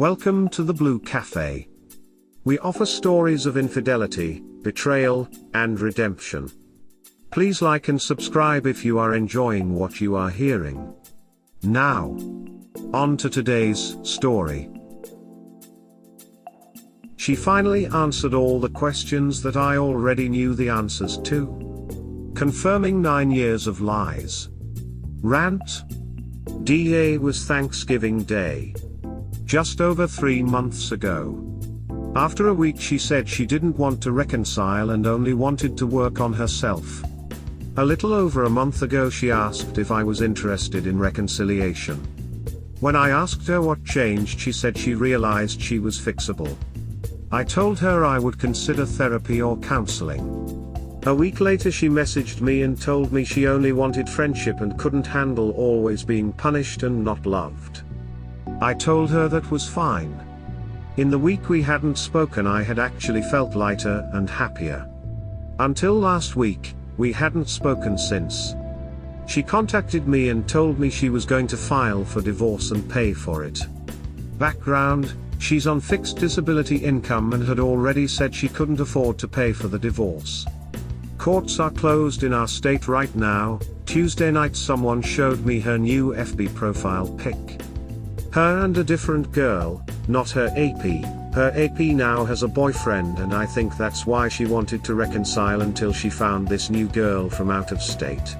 Welcome to the Blue Cafe. We offer stories of infidelity, betrayal, and redemption. Please like and subscribe if you are enjoying what you are hearing. Now, on to today's story. She finally answered all the questions that I already knew the answers to. Confirming 9 years of lies. Rant. Day was Thanksgiving Day. Just over 3 months ago. After a week she said she didn't want to reconcile and only wanted to work on herself. A little over a month ago she asked if I was interested in reconciliation. When I asked her what changed, she said she realized she was fixable. I told her I would consider therapy or counseling. A week later she messaged me and told me she only wanted friendship and couldn't handle always being punished and not loved. I told her that was fine. In the week we hadn't spoken I had actually felt lighter and happier. Until last week, we hadn't spoken since. She contacted me and told me she was going to file for divorce and pay for it. Background: she's on fixed disability income and had already said she couldn't afford to pay for the divorce. Courts are closed in our state right now. Tuesday night someone showed me her new FB profile pic. Her and a different girl, not her AP. Her AP now has a boyfriend and I think that's why she wanted to reconcile until she found this new girl from out of state.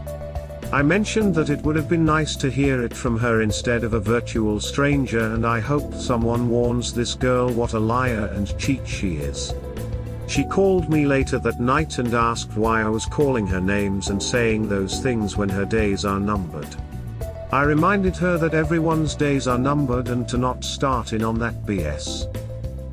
I mentioned that it would have been nice to hear it from her instead of a virtual stranger, and I hope someone warns this girl what a liar and cheat she is. She called me later that night and asked why I was calling her names and saying those things when her days are numbered. I reminded her that everyone's days are numbered and to not start in on that BS.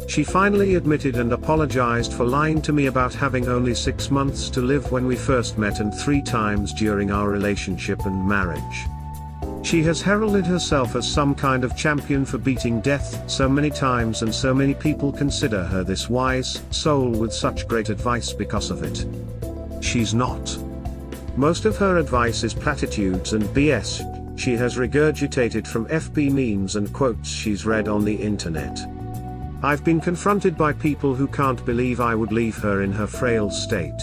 She finally admitted and apologized for lying to me about having only 6 months to live when we first met and 3 times during our relationship and marriage. She has heralded herself as some kind of champion for beating death so many times, and so many people consider her this wise soul with such great advice because of it. She's not. Most of her advice is platitudes and BS. She has regurgitated from FB memes and quotes she's read on the internet. I've been confronted by people who can't believe I would leave her in her frail state.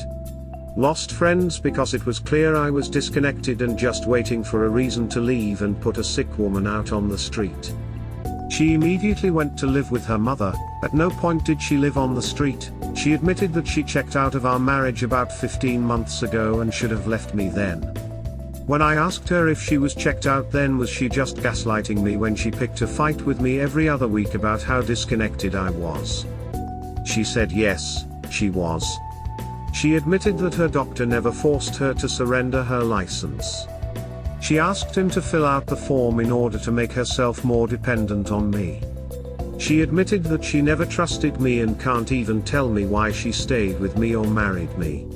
Lost friends because it was clear I was disconnected and just waiting for a reason to leave and put a sick woman out on the street. She immediately went to live with her mother. At no point did she live on the street. She admitted that she checked out of our marriage about 15 months ago and should have left me then. When I asked her if she was checked out then, was she just gaslighting me when she picked a fight with me every other week about how disconnected I was? She said yes, she was. She admitted that her doctor never forced her to surrender her license. She asked him to fill out the form in order to make herself more dependent on me. She admitted that she never trusted me and can't even tell me why she stayed with me or married me.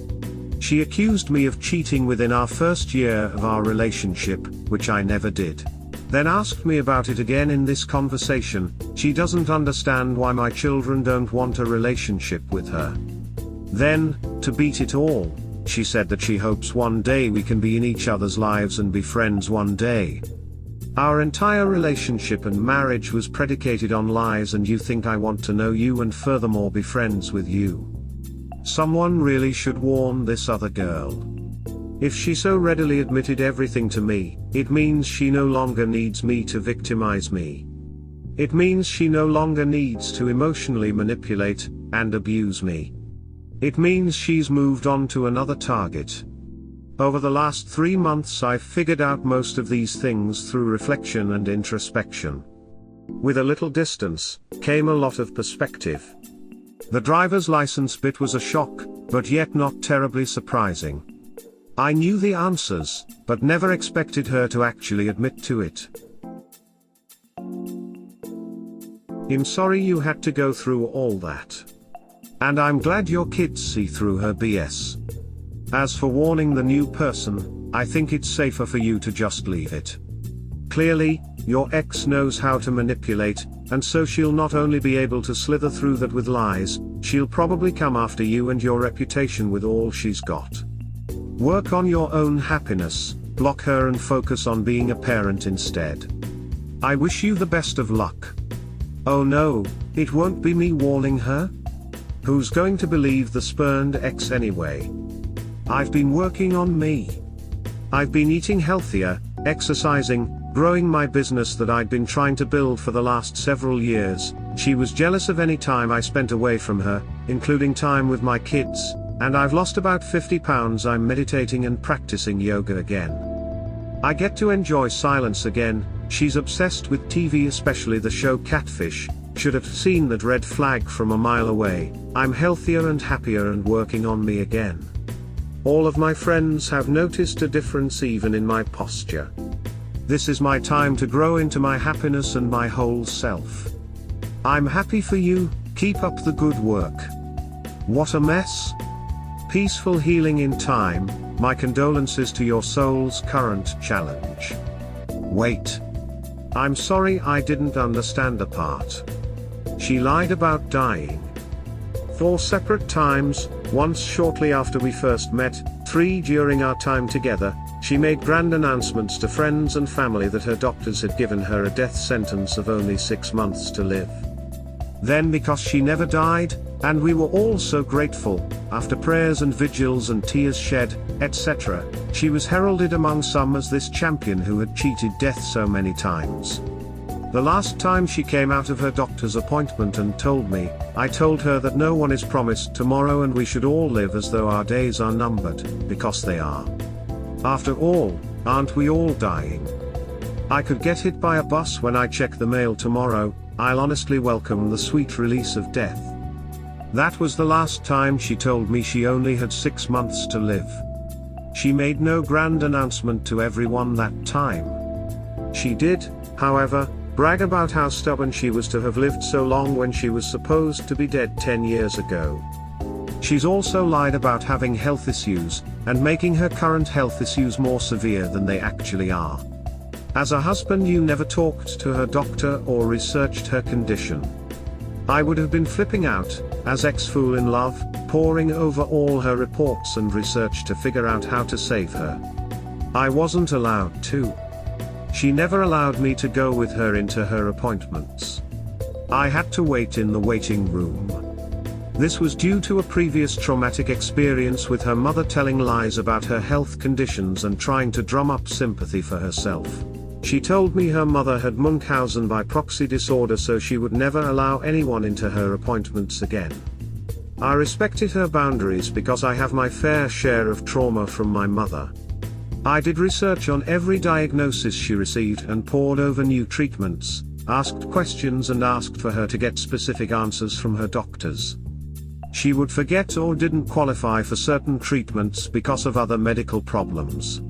She accused me of cheating within our first year of our relationship, which I never did. Then asked me about it again in this conversation. She doesn't understand why my children don't want a relationship with her. Then, to beat it all, she said that she hopes one day we can be in each other's lives and be friends one day. Our entire relationship and marriage was predicated on lies, and you think I want to know you and furthermore be friends with you. Someone really should warn this other girl. If she so readily admitted everything to me, it means she no longer needs me to victimize me. It means she no longer needs to emotionally manipulate and abuse me. It means she's moved on to another target. Over the last 3 months I've figured out most of these things through reflection and introspection. With a little distance, came a lot of perspective. The driver's license bit was a shock, but yet not terribly surprising. I knew the answers, but never expected her to actually admit to it. I'm sorry you had to go through all that. And I'm glad your kids see through her BS. As for warning the new person, I think it's safer for you to just leave it. Clearly, your ex knows how to manipulate, and so she'll not only be able to slither through that with lies, she'll probably come after you and your reputation with all she's got. Work on your own happiness, block her and focus on being a parent instead. I wish you the best of luck. Oh no, it won't be me warning her? Who's going to believe the spurned ex anyway? I've been working on me. I've been eating healthier, exercising, growing my business that I'd been trying to build for the last several years. She was jealous of any time I spent away from her, including time with my kids, and I've lost about 50 pounds. I'm meditating and practicing yoga again. I get to enjoy silence again. She's obsessed with TV, especially the show Catfish. Should have seen that red flag from a mile away. I'm healthier and happier and working on me again. All of my friends have noticed a difference even in my posture. This is my time to grow into my happiness and my whole self. I'm happy for you, keep up the good work. What a mess. Peaceful healing in time, my condolences to your soul's current challenge. Wait. I'm sorry, I didn't understand the part. She lied about dying. 4 separate times, once shortly after we first met, 3 during our time together. She made grand announcements to friends and family that her doctors had given her a death sentence of only 6 months to live. Then, because she never died, and we were all so grateful, after prayers and vigils and tears shed, etc., she was heralded among some as this champion who had cheated death so many times. The last time she came out of her doctor's appointment and told me, I told her that no one is promised tomorrow and we should all live as though our days are numbered, because they are. After all, aren't we all dying? I could get hit by a bus when I check the mail tomorrow. I'll honestly welcome the sweet release of death. That was the last time she told me she only had 6 months to live. She made no grand announcement to everyone that time. She did, however, brag about how stubborn she was to have lived so long when she was supposed to be dead 10 years ago. She's also lied about having health issues, and making her current health issues more severe than they actually are. As a husband, you never talked to her doctor or researched her condition. I would have been flipping out, as ex-fool in love, poring over all her reports and research to figure out how to save her. I wasn't allowed to. She never allowed me to go with her into her appointments. I had to wait in the waiting room. This was due to a previous traumatic experience with her mother telling lies about her health conditions and trying to drum up sympathy for herself. She told me her mother had Munchausen by proxy disorder, so she would never allow anyone into her appointments again. I respected her boundaries because I have my fair share of trauma from my mother. I did research on every diagnosis she received and pored over new treatments, asked questions and asked for her to get specific answers from her doctors. She would forget or didn't qualify for certain treatments because of other medical problems.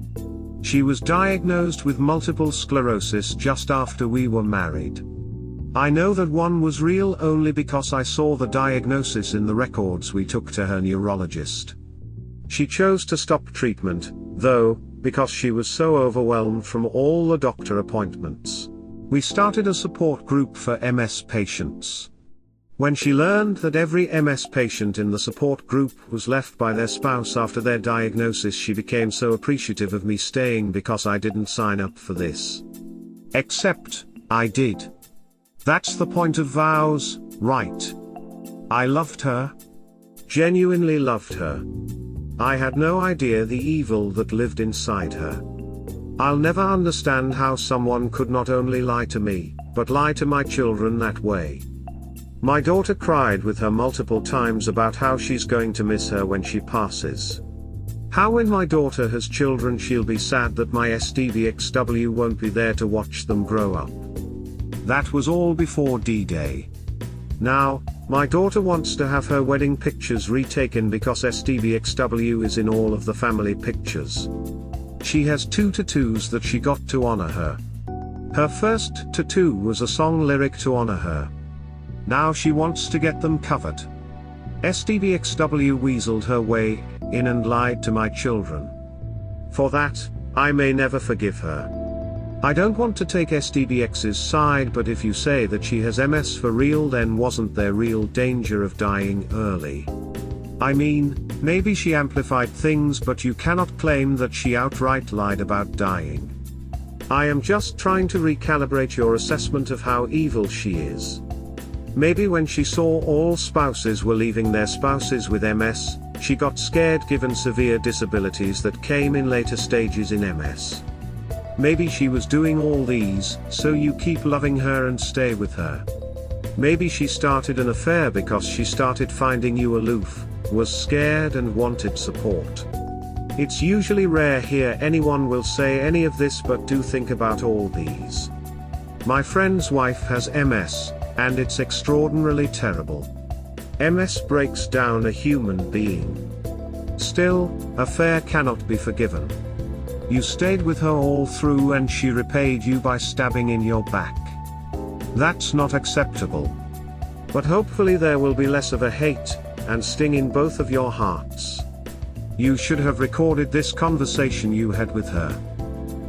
She was diagnosed with multiple sclerosis just after we were married. I know that one was real only because I saw the diagnosis in the records we took to her neurologist. She chose to stop treatment, though, because she was so overwhelmed from all the doctor appointments. We started a support group for MS patients. When she learned that every MS patient in the support group was left by their spouse after their diagnosis, she became so appreciative of me staying because I didn't sign up for this. Except, I did. That's the point of vows, right? I loved her. Genuinely loved her. I had no idea the evil that lived inside her. I'll never understand how someone could not only lie to me, but lie to my children that way. My daughter cried with her multiple times about how she's going to miss her when she passes. How when my daughter has children she'll be sad that my SDVXW won't be there to watch them grow up. That was all before D-Day. Now, my daughter wants to have her wedding pictures retaken because SDVXW is in all of the family pictures. She has 2 tattoos that she got to honor her. Her first tattoo was a song lyric to honor her. Now she wants to get them covered. SDVXW weaseled her way in and lied to my children. For that, I may never forgive her. I don't want to take SDVX's side, but if you say that she has MS for real, then wasn't there real danger of dying early? I mean, maybe she amplified things, but you cannot claim that she outright lied about dying. I am just trying to recalibrate your assessment of how evil she is. Maybe when she saw all spouses were leaving their spouses with MS, she got scared given severe disabilities that came in later stages in MS. Maybe she was doing all these, so you keep loving her and stay with her. Maybe she started an affair because she started finding you aloof, was scared and wanted support. It's usually rare here anyone will say any of this, but do think about all these. My friend's wife has MS, and it's extraordinarily terrible. MS breaks down a human being. Still, affair cannot be forgiven. You stayed with her all through and she repaid you by stabbing in your back. That's not acceptable. But hopefully there will be less of a hate and sting in both of your hearts. You should have recorded this conversation you had with her,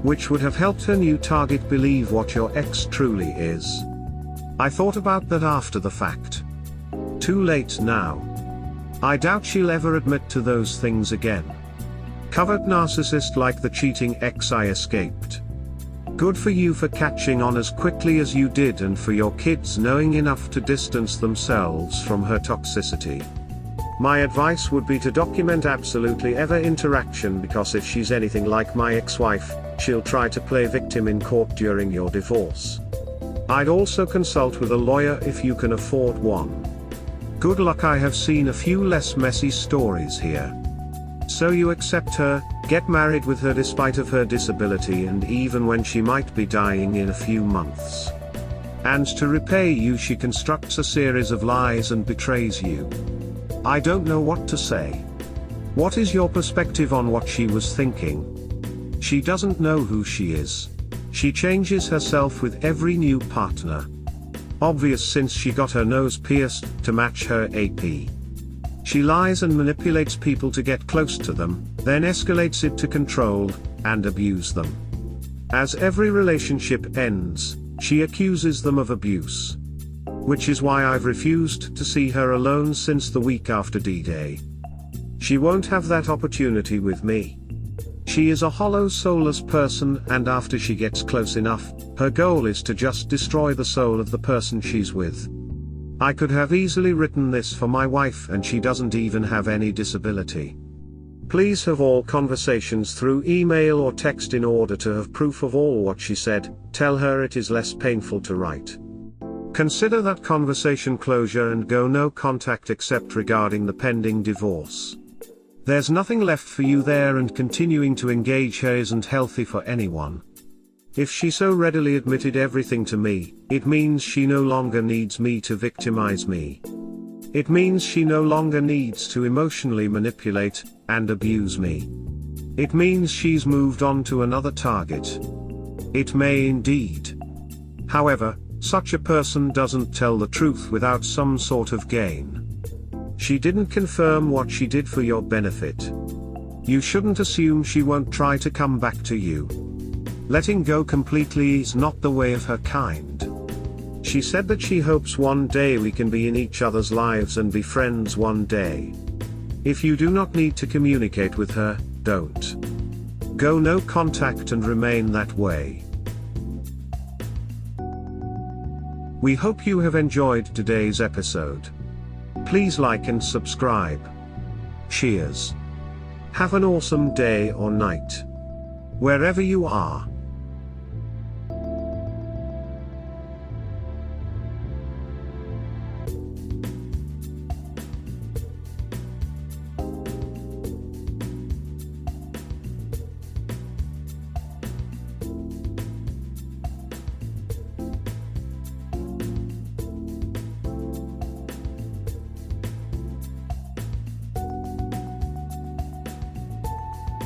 which would have helped her new target believe what your ex truly is. I thought about that after the fact. Too late now. I doubt she'll ever admit to those things again. Covert narcissist like the cheating ex I escaped. Good for you for catching on as quickly as you did, and for your kids knowing enough to distance themselves from her toxicity. My advice would be to document absolutely every interaction, because if she's anything like my ex-wife, she'll try to play victim in court during your divorce. I'd also consult with a lawyer if you can afford one. Good luck. I have seen a few less messy stories here. So you accept her, get married with her despite of her disability and even when she might be dying in a few months. And to repay you she constructs a series of lies and betrays you. I don't know what to say. What is your perspective on what she was thinking? She doesn't know who she is. She changes herself with every new partner. Obvious since she got her nose pierced to match her AP. She lies and manipulates people to get close to them, then escalates it to control and abuse them. As every relationship ends, she accuses them of abuse. Which is why I've refused to see her alone since the week after D-Day. She won't have that opportunity with me. She is a hollow, soulless person, and after she gets close enough, her goal is to just destroy the soul of the person she's with. I could have easily written this for my wife, and she doesn't even have any disability. Please have all conversations through email or text in order to have proof of all what she said. Tell her it is less painful to write. Consider that conversation closure and go no contact except regarding the pending divorce. There's nothing left for you there, and continuing to engage her isn't healthy for anyone. If she so readily admitted everything to me, it means she no longer needs me to victimize me. It means she no longer needs to emotionally manipulate and abuse me. It means she's moved on to another target. It may indeed. However, such a person doesn't tell the truth without some sort of gain. She didn't confirm what she did for your benefit. You shouldn't assume she won't try to come back to you. Letting go completely is not the way of her kind. She said that she hopes one day we can be in each other's lives and be friends one day. If you do not need to communicate with her, don't. Go no contact and remain that way. We hope you have enjoyed today's episode. Please like and subscribe. Cheers. Have an awesome day or night, wherever you are.